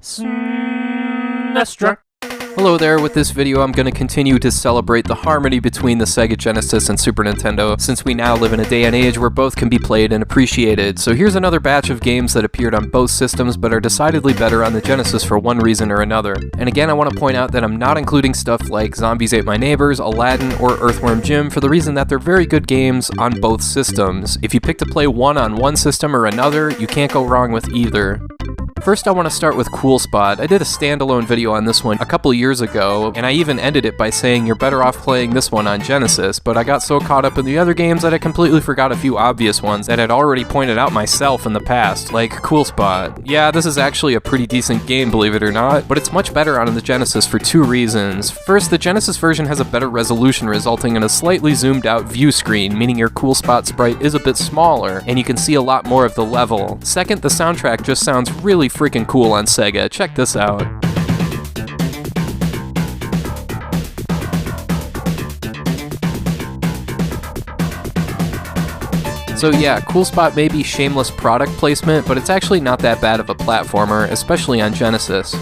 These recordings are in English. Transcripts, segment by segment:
Sinestra. Hello there, with this video I'm going to continue to celebrate the harmony between the Sega Genesis and Super Nintendo, since we now live in a day and age where both can be played and appreciated. So here's another batch of games that appeared on both systems but are decidedly better on the Genesis for one reason or another. And again, I want to point out that I'm not including stuff like Zombies Ate My Neighbors, Aladdin, or Earthworm Jim for the reason that they're very good games on both systems. If you pick to play one on one system or another, you can't go wrong with either. First, I want to start with Cool Spot. I did a standalone video on this one a couple years ago, and I even ended it by saying you're better off playing this one on Genesis, but I got so caught up in the other games that I completely forgot a few obvious ones that I'd already pointed out myself in the past, like Cool Spot. Yeah, this is actually a pretty decent game, believe it or not, but it's much better on the Genesis for two reasons. First, the Genesis version has a better resolution, resulting in a slightly zoomed out view screen, meaning your Cool Spot sprite is a bit smaller, and you can see a lot more of the level. Second, the soundtrack just sounds really freaking cool on Sega. Check this out. So yeah, Cool Spot may be shameless product placement, but it's actually not that bad of a platformer, especially on Genesis.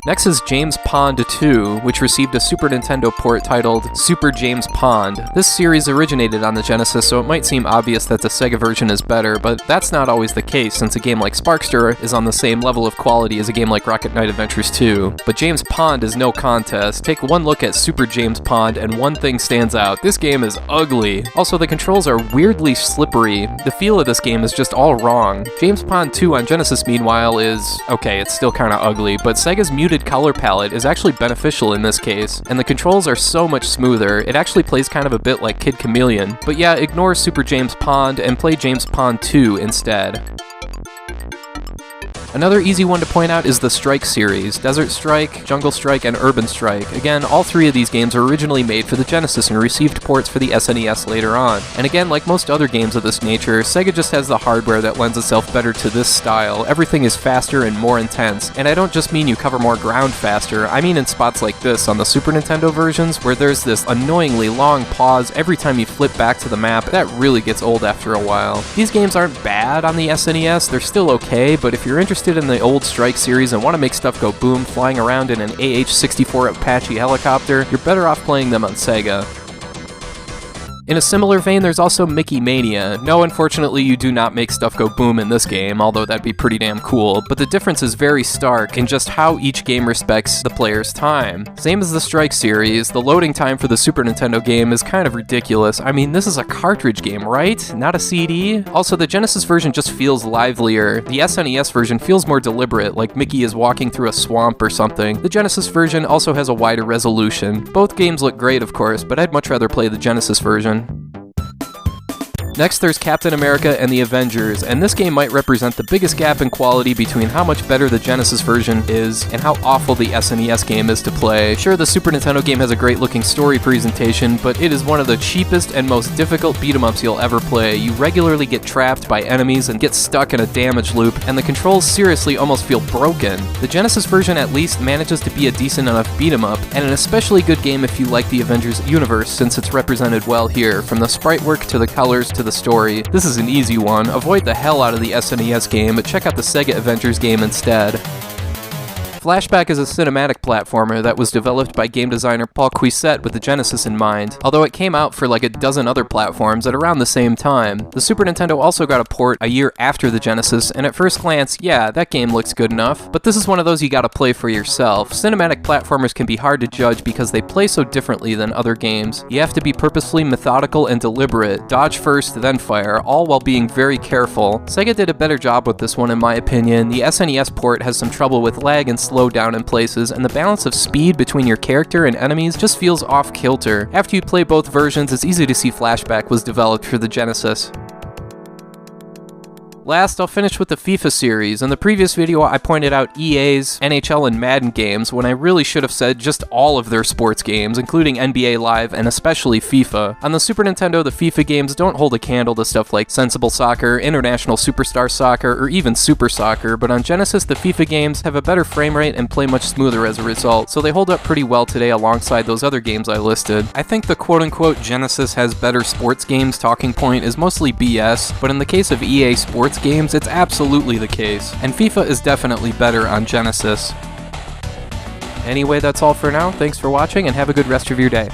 Next is James Pond 2, which received a Super Nintendo port titled Super James Pond. This series originated on the Genesis, so it might seem obvious that the Sega version is better, but that's not always the case, since a game like Sparkster is on the same level of quality as a game like Rocket Knight Adventures 2. But James Pond is no contest. Take one look at Super James Pond, and one thing stands out. This game is ugly. Also, the controls are weirdly slippery. The feel of this game is just all wrong. James Pond 2 on Genesis, meanwhile, is... okay, it's still kinda ugly, but Sega's muted color palette is actually beneficial in this case, and the controls are so much smoother, it actually plays kind of a bit like Kid Chameleon. But yeah, ignore Super James Pond and play James Pond 2 instead. Another easy one to point out is the Strike series. Desert Strike, Jungle Strike, and Urban Strike. Again, all three of these games were originally made for the Genesis and received ports for the SNES later on. And again, like most other games of this nature, Sega just has the hardware that lends itself better to this style. Everything is faster and more intense. And I don't just mean you cover more ground faster, I mean in spots like this on the Super Nintendo versions, where there's this annoyingly long pause every time you flip back to the map. That really gets old after a while. These games aren't bad on the SNES, they're still okay, but if you're interested in the old Strike series and want to make stuff go boom flying around in an AH-64 Apache helicopter, you're better off playing them on Sega. In a similar vein, there's also Mickey Mania. No, unfortunately, you do not make stuff go boom in this game, although that'd be pretty damn cool, but the difference is very stark in just how each game respects the player's time. Same as the Strike series, the loading time for the Super Nintendo game is kind of ridiculous. I mean, this is a cartridge game, right? Not a CD? Also, the Genesis version just feels livelier. The SNES version feels more deliberate, like Mickey is walking through a swamp or something. The Genesis version also has a wider resolution. Both games look great, of course, but I'd much rather play the Genesis version. Next, there's Captain America and the Avengers, and this game might represent the biggest gap in quality between how much better the Genesis version is and how awful the SNES game is to play. Sure, the Super Nintendo game has a great-looking story presentation, but it is one of the cheapest and most difficult beat-em-ups you'll ever play. You regularly get trapped by enemies and get stuck in a damage loop, and the controls seriously almost feel broken. The Genesis version at least manages to be a decent enough beat-em-up, and an especially good game if you like the Avengers universe, since it's represented well here, from the sprite work to the colors to the story. This is an easy one. Avoid the hell out of the SNES game, but check out the Sega Avengers game instead. Flashback is a cinematic platformer that was developed by game designer Paul Cuisset with the Genesis in mind, although it came out for like a dozen other platforms at around the same time. The Super Nintendo also got a port a year after the Genesis, and at first glance, yeah, that game looks good enough, but this is one of those you gotta play for yourself. Cinematic platformers can be hard to judge because they play so differently than other games. You have to be purposefully methodical and deliberate, dodge first, then fire, all while being very careful. Sega did a better job with this one in my opinion. The SNES port has some trouble with lag and slow down in places, and the balance of speed between your character and enemies just feels off-kilter. After you play both versions, it's easy to see Flashback was developed for the Genesis. Last, I'll finish with the FIFA series. In the previous video, I pointed out EA's NHL and Madden games when I really should have said just all of their sports games, including NBA Live and especially FIFA. On the Super Nintendo, the FIFA games don't hold a candle to stuff like Sensible Soccer, International Superstar Soccer, or even Super Soccer, but on Genesis, the FIFA games have a better frame rate and play much smoother as a result, so they hold up pretty well today alongside those other games I listed. I think the quote-unquote Genesis has better sports games talking point is mostly BS, but in the case of EA sports sports games, it's absolutely the case, and FIFA is definitely better on Genesis. Anyway, that's all for now. Thanks for watching, and have a good rest of your day.